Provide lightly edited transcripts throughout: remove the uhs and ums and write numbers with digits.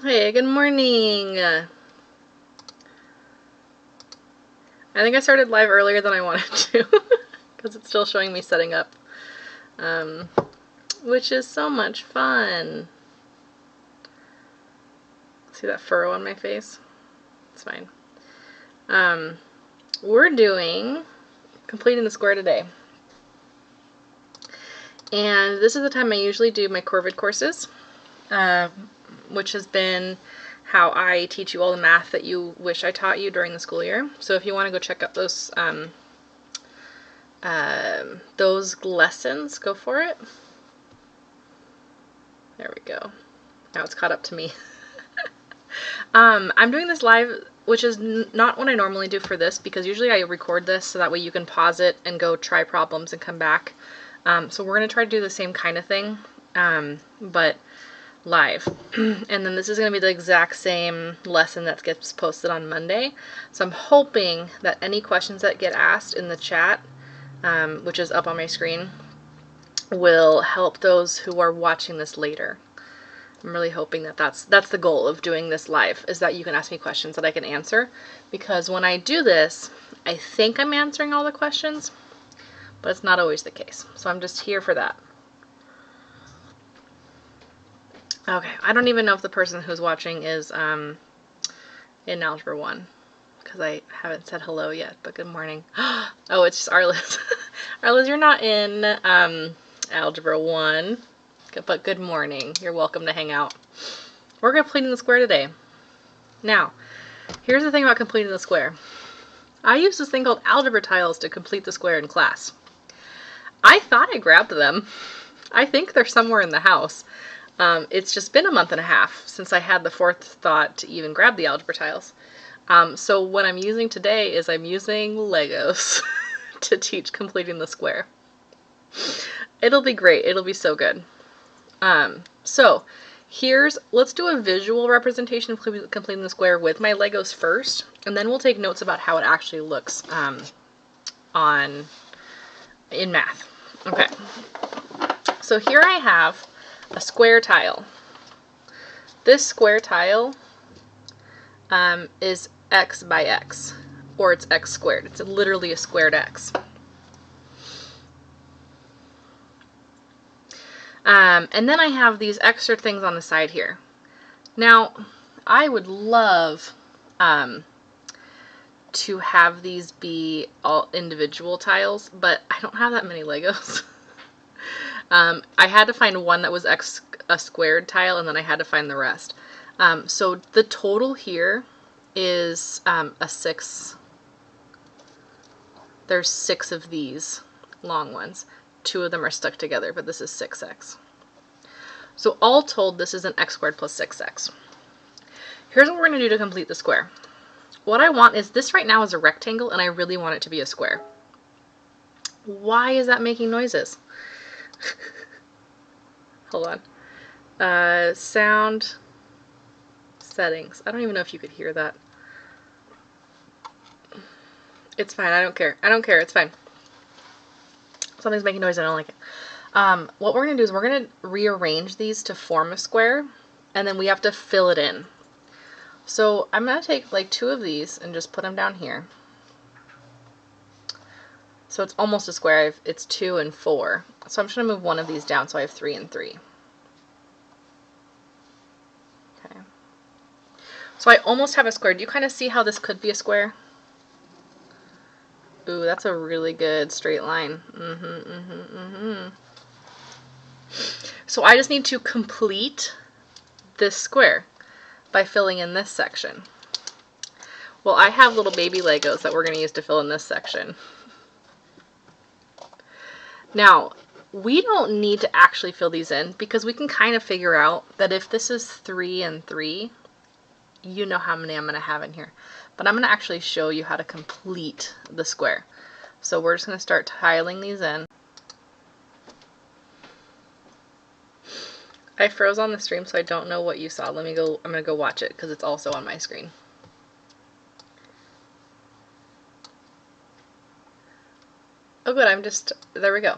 Hey, good morning. I think I started live earlier than I wanted to because it's still showing me setting up, um, which is so much fun. See that furrow on my face? It's fine. We're doing completing the square today. And this is the time I usually do my Corvid courses, which has been how I teach you all the math that you wish I taught you during the school year. So if you want to go check out those lessons, go for it. There we go. Now it's caught up to me. I'm doing this live, which is not what I normally do for this, because usually I record this so that way you can pause it and go try problems and come back. So we're going to try to do the same kind of thing, but live. And then this is going to be the exact same lesson that gets posted on Monday. So I'm hoping that any questions that get asked in the chat, which is up on my screen, will help those who are watching this later. I'm really hoping that that's the goal of doing this live, is that you can ask me questions that I can answer, because when I do this, I think I'm answering all the questions, but it's not always the case. So I'm just here for that. Okay, I don't even know if the person who's watching is in Algebra 1, because I haven't said hello yet, but good morning. Oh, it's just Arliss. Arliss, you're not in Algebra 1. But good morning. You're welcome to hang out. We're completing the square today. Now, here's the thing about completing the square. I used this thing called Algebra Tiles to complete the square in class. I thought I grabbed them. I think they're somewhere in the house. It's just been a month and a half since I had the forethought to even grab the Algebra Tiles. So what I'm using today is I'm using Legos to teach completing the square. It'll be great. It'll be so good. So let's do a visual representation of completing the square with my Legos first, and then we'll take notes about how it actually looks in math. Okay, so here I have a square tile. This square tile is x by x, or it's x squared. It's literally a squared x. And then I have these extra things on the side here. Now, I would love to have these be all individual tiles, but I don't have that many Legos. I had to find one that was a squared tile, and then I had to find the rest. So the total here is a 6. There's 6 of these long ones. 2 of them are stuck together, but this is 6x. So all told, this is an x squared plus 6x. Here's what we're going to do to complete the square. What I want is, this right now is a rectangle, and I really want it to be a square. Why is that making noises? Hold on. Sound settings. I don't even know if you could hear that. It's fine. I don't care. I don't care. It's fine. Something's making noise. I don't like it. What we're going to do is we're going to rearrange these to form a square, and then we have to fill it in. So I'm going to take like 2 of these and just put them down here. So it's almost a square. It's 2 and 4. So I'm just going to move one of these down, so I have 3 and 3. Okay. So I almost have a square. Do you kind of see how this could be a square? Ooh, that's a really good straight line. So I just need to complete this square by filling in this section. Well, I have little baby Legos that we're going to use to fill in this section. Now, we don't need to actually fill these in, because we can kind of figure out that if this is 3 and 3, you know how many I'm going to have in here. But I'm going to actually show you how to complete the square. So we're just going to start tiling these in. I froze on the stream, so I don't know what you saw. I'm going to go watch it, because it's also on my screen. Oh good, there we go.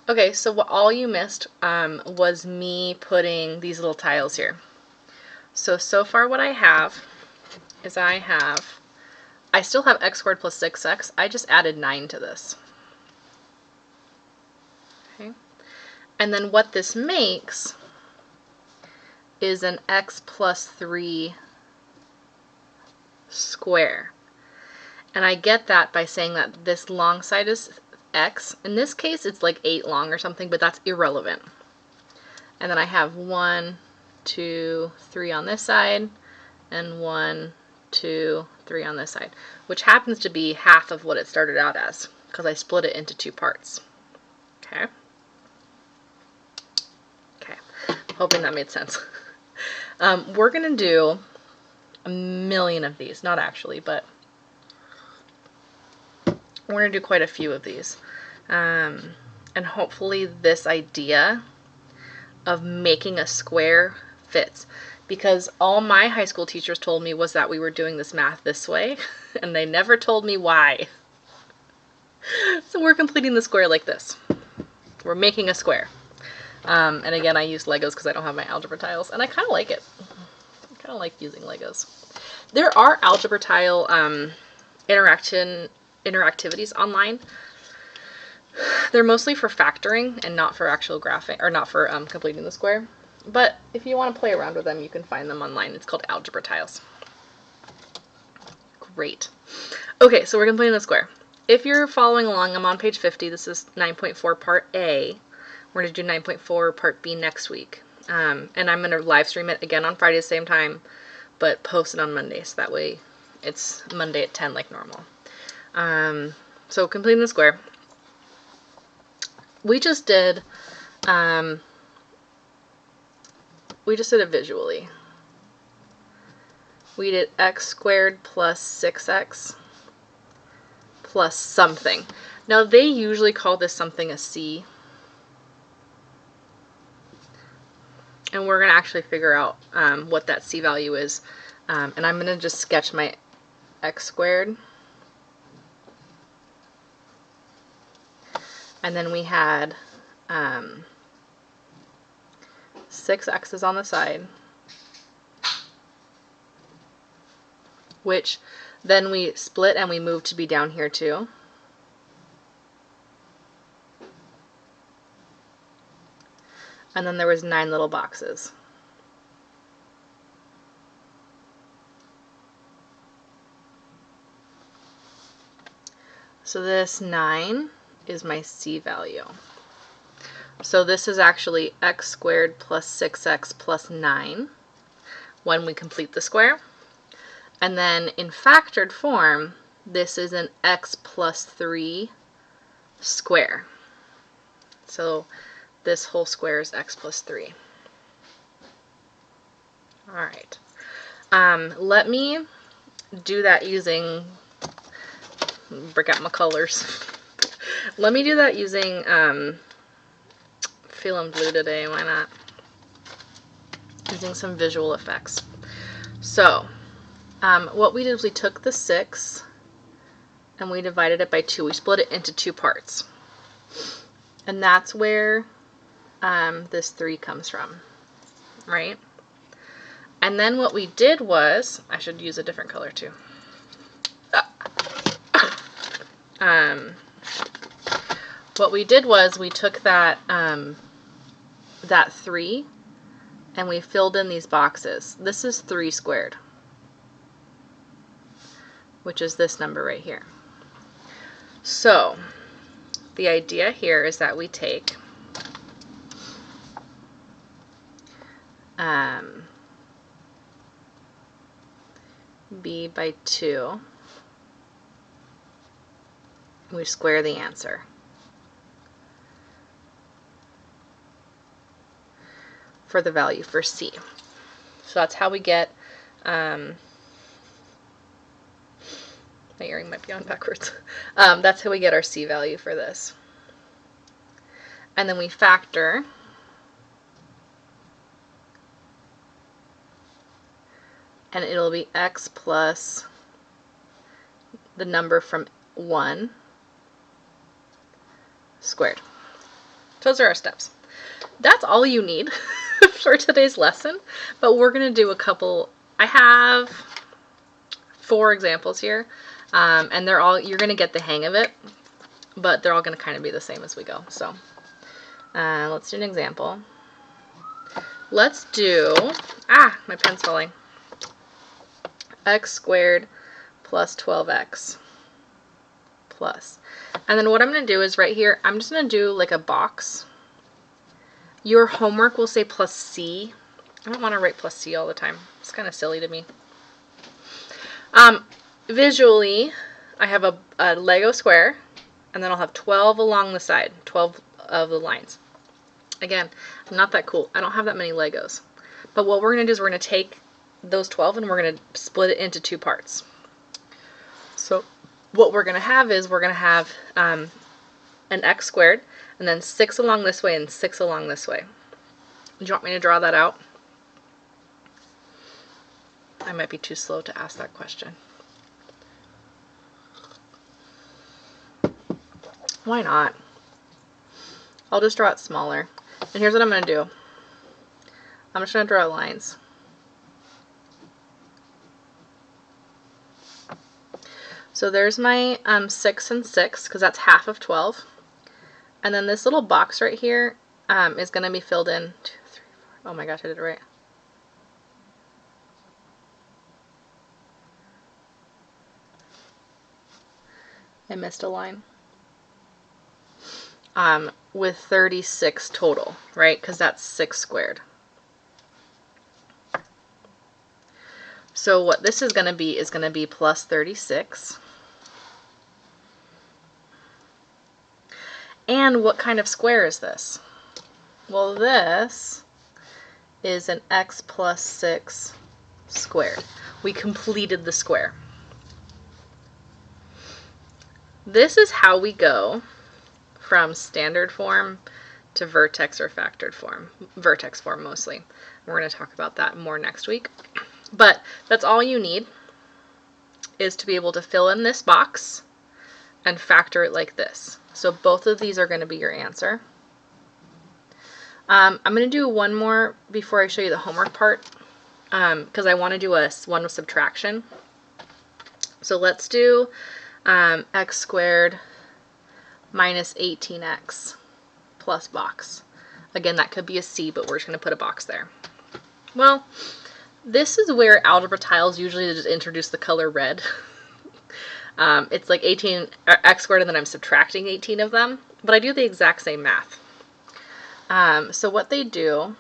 Okay, so what all you missed was me putting these little tiles here. So far what I have is I still have x squared plus 6x. I just added 9 to this. Okay. And then what this makes is an x plus 3 square. And I get that by saying that this long side is x. In this case, it's like 8 long or something, but that's irrelevant. And then I have 1, 2, 3 on this side, and 1, 2, 3 on this side, which happens to be half of what it started out as, because I split it into 2 parts. Okay? Okay. Hoping that made sense. We're going to do a million of these. Not actually, but we're going to do quite a few of these. And hopefully this idea of making a square fits. Because all my high school teachers told me was that we were doing this math this way, and they never told me why. So we're completing the square like this. We're making a square. And again, I use Legos because I don't have my algebra tiles, and I kind of like it. I kind of like using Legos. There are algebra tile interactivities online. They're mostly for factoring and not for actual graphing, or not for completing the square. But if you want to play around with them, you can find them online. It's called Algebra Tiles. Great. Okay, so we're completing the square. If you're following along, I'm on page 50. This is 9.4 part A. We're going to do 9.4 part B next week. And I'm going to live stream it again on Friday at the same time, but post it on Monday, so that way it's Monday at 10 like normal. So completing the square. We just did it visually. We did x squared plus 6x plus something. Now they usually call this something a c. And we're going to actually figure out what that c value is. And I'm going to just sketch my x squared. And then we had 6 x's on the side, which then we split and we moved to be down here too. And then there was 9 little boxes. So this 9 is my c value. So this is actually x squared plus 6x plus 9 when we complete the square. And then in factored form, this is an x plus 3 square. So this whole square is x plus 3. Alright. Let me do that using, break out my colors. Let me do that using, feeling blue today, why not? Using some visual effects. So, what we did was we took the 6 and we divided it by 2. We split it into 2 parts. And that's where this 3 comes from, right? And then what we did was, I should use a different color too. What we did was we took that that 3 and we filled in these boxes. This is 3 squared, which is this number right here. So the idea here is that we take b by 2, we square the answer. For the value for c. So that's how we get, my earring might be on backwards. That's how we get our c value for this. And then we factor, and it'll be x plus the number from 1 squared. So those are our steps. That's all you need. for today's lesson, but we're going to do a couple. I have 4 examples here, and they're all, you're going to get the hang of it, but they're all going to kind of be the same as we go. So let's do an example. Let's do, my pen's falling, x squared plus 12x plus. And then what I'm going to do is right here, I'm just going to do like a box. Your homework will say plus C. I don't want to write plus C all the time. It's kind of silly to me. Visually, I have a Lego square, and then I'll have 12 along the side, 12 of the lines. Again, I'm not that cool. I don't have that many Legos. But what we're going to do is we're going to take those 12 and we're going to split it into 2 parts. So what we're going to have is we're going to have an x squared, and then 6 along this way and 6 along this way. Do you want me to draw that out? I might be too slow to ask that question. Why not? I'll just draw it smaller. And here's what I'm going to do. I'm just going to draw lines. So there's my 6 and 6, because that's half of 12. And then this little box right here is going to be filled in 2, 3, 4. Oh my gosh, I did it right. I missed a line. With 36 total, right? Because that's 6 squared. So what this is going to be plus 36. And what kind of square is this? Well, this is an x plus 6 squared. We completed the square. This is how we go from standard form to vertex or factored form. Vertex form mostly. We're going to talk about that more next week. But that's all you need, is to be able to fill in this box and factor it like this. So both of these are going to be your answer. I'm going to do one more before I show you the homework part, because I want to do one with subtraction. So let's do x squared minus 18x plus box. Again, that could be a C, but we're just going to put a box there. Well, this is where Algebra Tiles usually just introduce the color red. It's like 18 x squared, and then I'm subtracting 18 of them, but I do the exact same math. So what they do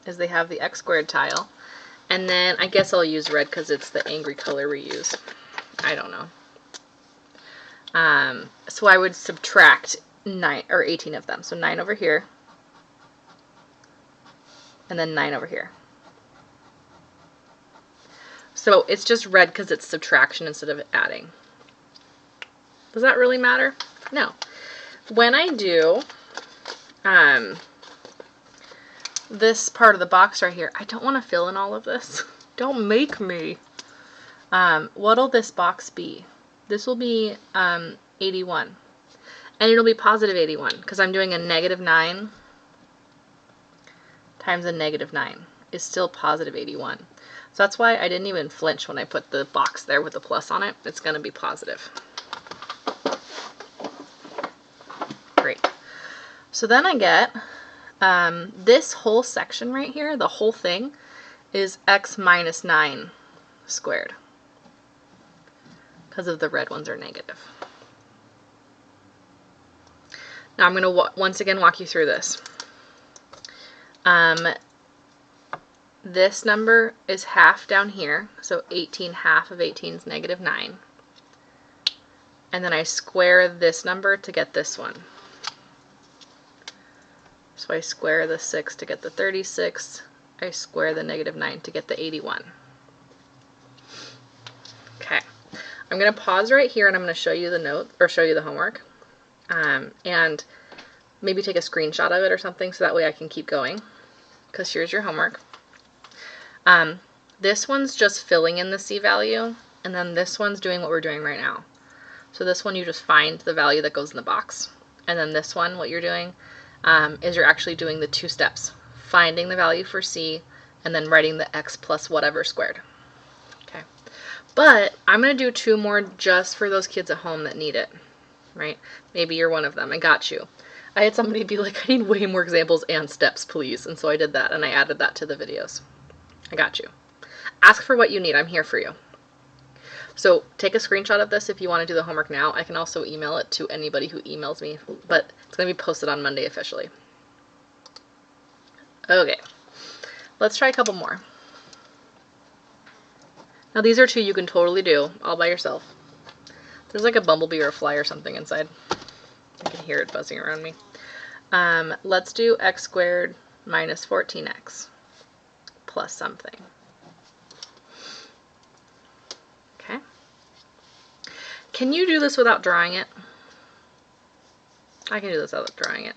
is they have the x squared tile, and then I guess I'll use red because it's the angry color we use. I don't know. So I would subtract 9 or 18 of them. So 9 over here, and then 9 over here. So it's just red because it's subtraction instead of adding. Does that really matter? No. When I do this part of the box right here, I don't want to fill in all of this. Don't make me. What'll this box be? This will be 81. And it'll be positive 81 because I'm doing a negative 9 times a negative 9 is still positive 81. So that's why I didn't even flinch when I put the box there with the plus on it. It's going to be positive. Great. So then I get this whole section right here, the whole thing, is x minus 9 squared. Because of the red ones are negative. Now I'm going to once again walk you through this. This number is half down here, so 18, half of 18 is negative 9. And then I square this number to get this one. So I square the 6 to get the 36. I square the negative 9 to get the 81. Okay. I'm going to pause right here and I'm going to show you the note, or show you the homework. And maybe take a screenshot of it or something so that way I can keep going. Because here's your homework. This one's just filling in the C value, and then this one's doing what we're doing right now. So this one you just find the value that goes in the box. And then this one, what you're doing, is you're actually doing the 2 steps. finding the value for c, and then writing the x plus whatever squared. Okay, but I'm going to do 2 more just for those kids at home that need it, right? Maybe you're one of them. I got you. I had somebody be like, I need way more examples and steps, please. And so I did that, and I added that to the videos. I got you. Ask for what you need. I'm here for you. So take a screenshot of this if you want to do the homework now. I can also email it to anybody who emails me, but it's going to be posted on Monday officially. Okay, let's try a couple more. Now these are 2 you can totally do all by yourself. There's like a bumblebee or a fly or something inside. I can hear it buzzing around me. Let's do x squared minus 14x plus something. Okay. Can you do this without drawing it? I can do this without drawing it.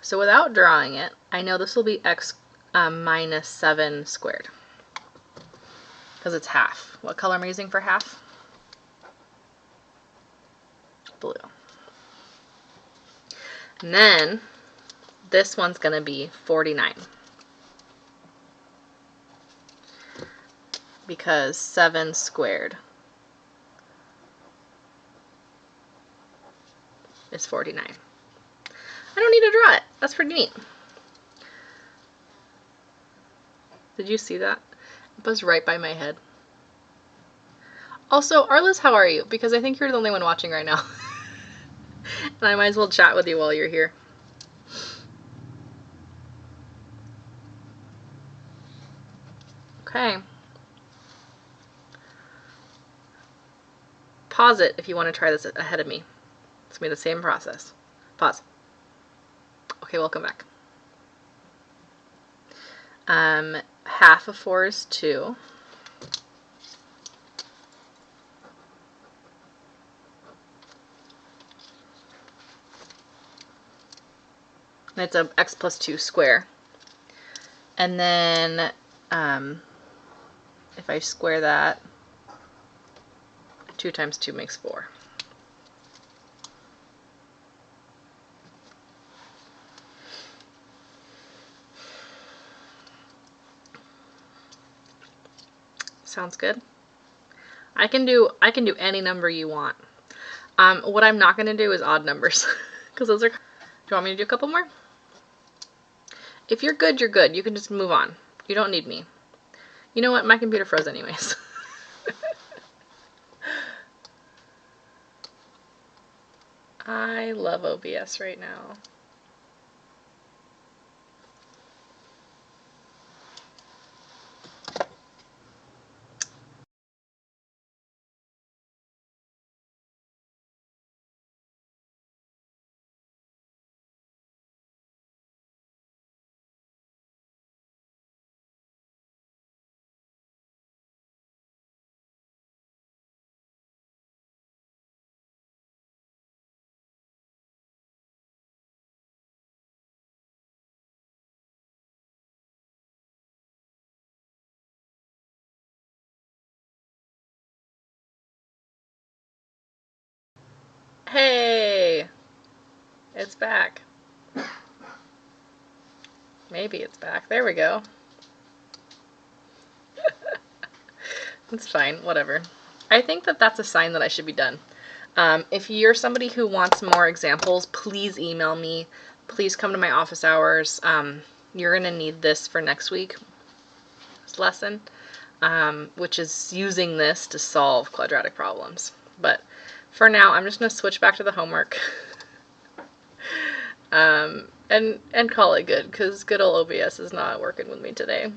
So without drawing it, I know this will be x minus 7 squared. Because it's half. What color am I using for half? Blue. And then this one's going to be 49. Because 7 squared is 49. I don't need to draw it. That's pretty neat. Did you see that? It buzzed right by my head. Also, Arliss, how are you? Because I think you're the only one watching right now. And I might as well chat with you while you're here. Okay. Pause it if you want to try this ahead of me. It's going to be the same process. Pause. Okay, welcome back. Half of 4 is 2. And it's a x plus 2 square. And then if I square that, 2 times 2 makes 4. Sounds good. I can do any number you want. What I'm not going to do is odd numbers because those are. Do you want me to do a couple more? If you're good, you're good. You can just move on. You don't need me. You know what? My computer froze anyways. I love OBS right now. Hey! It's back. Maybe it's back. There we go. It's fine. Whatever. I think that that's a sign that I should be done. If you're somebody who wants more examples, please email me. Please come to my office hours. You're going to need this for next week's lesson, which is using this to solve quadratic problems. But for now, I'm just going to switch back to the homework and call it good, because good old OBS is not working with me today.